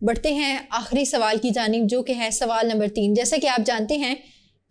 بڑھتے ہیں آخری سوال کی جانب جو کہ ہے سوال نمبر 3۔ جیسا کہ آپ جانتے ہیں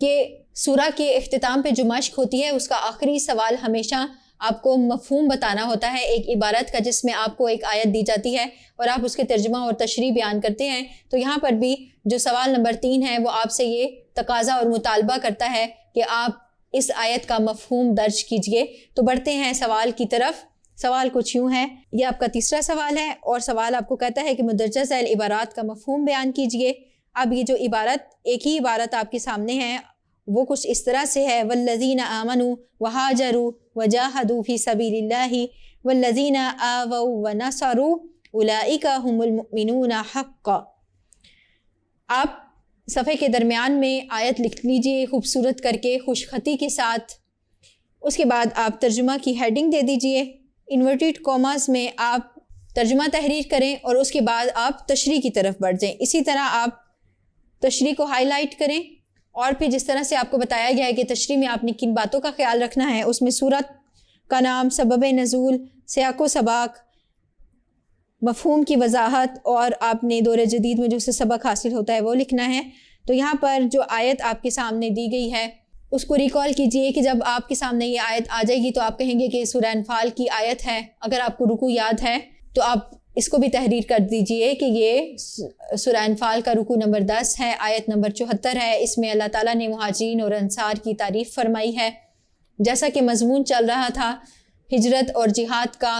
کہ سورہ کے اختتام پہ جو مشق ہوتی ہے اس کا آخری سوال ہمیشہ آپ کو مفہوم بتانا ہوتا ہے ایک عبارت کا، جس میں آپ کو ایک آیت دی جاتی ہے اور آپ اس کے ترجمہ اور تشریح بیان کرتے ہیں۔ تو یہاں پر بھی جو سوال نمبر 3 ہے وہ آپ سے یہ تقاضا اور مطالبہ کرتا ہے کہ آپ اس آیت کا مفہوم درج کیجئے۔ تو بڑھتے ہیں سوال کی طرف۔ سوال کچھ یوں ہے، یہ آپ کا تیسرا سوال ہے اور سوال آپ کو کہتا ہے کہ مندرجہ ذیل عبارات کا مفہوم بیان کیجئے۔ اب یہ جو عبارت، ایک ہی عبارت آپ کے سامنے ہے، وہ کچھ اس طرح سے ہے، والذین آمنوا وہاجروا وجاہدوا فی سبیل اللہ والذین آووا ونصروا اولئک ھم المؤمنون حقا۔ آپ صفحے کے درمیان میں آیت لکھ لیجئے خوبصورت کر کے خوش خطی کے ساتھ، اس کے بعد آپ ترجمہ کی ہیڈنگ دے دیجئے، انورٹڈ کوماز میں آپ ترجمہ تحریر کریں اور اس کے بعد آپ تشریح کی طرف بڑھ جائیں۔ اسی طرح آپ تشریح کو ہائی لائٹ کریں اور پھر جس طرح سے آپ کو بتایا گیا ہے کہ تشریح میں آپ نے کن باتوں کا خیال رکھنا ہے، اس میں سورت کا نام، سبب نزول، سیاق و سباق، مفہوم کی وضاحت اور آپ نے دور جدید میں جو سے سبق حاصل ہوتا ہے وہ لکھنا ہے۔ تو یہاں پر جو آیت آپ کے سامنے دی گئی ہے اس کو ریکال کیجئے کہ جب آپ کے سامنے یہ آیت آ جائے گی تو آپ کہیں گے کہ سورہ انفال کی آیت ہے۔ اگر آپ کو رکوع یاد ہے تو آپ اس کو بھی تحریر کر دیجئے کہ یہ سورہ انفال کا رکوع نمبر 10 ہے، آیت نمبر 74 ہے۔ اس میں اللہ تعالیٰ نے مہاجرین اور انصار کی تعریف فرمائی ہے۔ جیسا کہ مضمون چل رہا تھا ہجرت اور جہاد کا،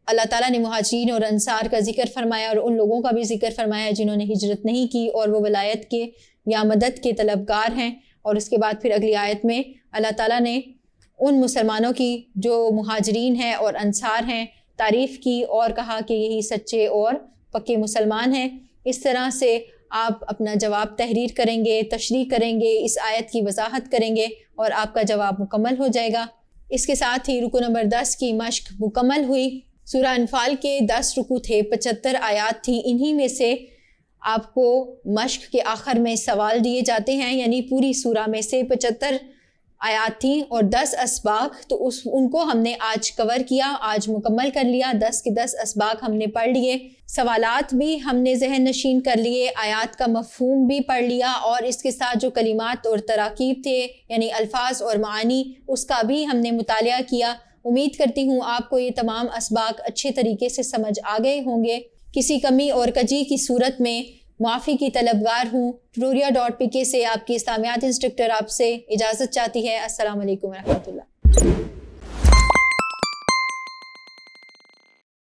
اللہ تعالیٰ نے مہاجرین اور انصار کا ذکر فرمایا اور ان لوگوں کا بھی ذکر فرمایا جنہوں نے ہجرت نہیں کی اور وہ ولایت کے یا مدد کے طلبگار ہیں۔ اور اس کے بعد پھر اگلی آیت میں اللہ تعالیٰ نے ان مسلمانوں کی جو مہاجرین ہیں اور انصار ہیں تعریف کی اور کہا کہ یہی سچے اور پکے مسلمان ہیں۔ اس طرح سے آپ اپنا جواب تحریر کریں گے، تشریح کریں گے، اس آیت کی وضاحت کریں گے اور آپ کا جواب مکمل ہو جائے گا۔ اس کے ساتھ ہی رکوع نمبر 10 کی مشق مکمل ہوئی۔ سورہ انفال کے 10 رکوع تھے، 75 آیات تھیں، انہی میں سے آپ کو مشق کے آخر میں سوال دیے جاتے ہیں، یعنی پوری سورہ میں سے 75 آیات تھیں اور 10 اسباق، تو ان کو ہم نے آج کور کیا، آج مکمل کر لیا، 10 کے 10 اسباق ہم نے پڑھ لیے، سوالات بھی ہم نے ذہن نشین کر لیے، آیات کا مفہوم بھی پڑھ لیا اور اس کے ساتھ جو کلمات اور تراکیب تھے یعنی الفاظ اور معانی اس کا بھی ہم نے مطالعہ کیا۔ امید کرتی ہوں آپ کو یہ تمام اسباق اچھے طریقے سے سمجھ آ گئے ہوں گے۔ کسی کمی اور کجی کی صورت میں معافی کی طلبگار ہوں۔ tutoria.pk سے آپ کی اسلامیات انسٹرکٹر آپ سے اجازت چاہتی ہے۔ السلام علیکم ورحمۃ اللہ۔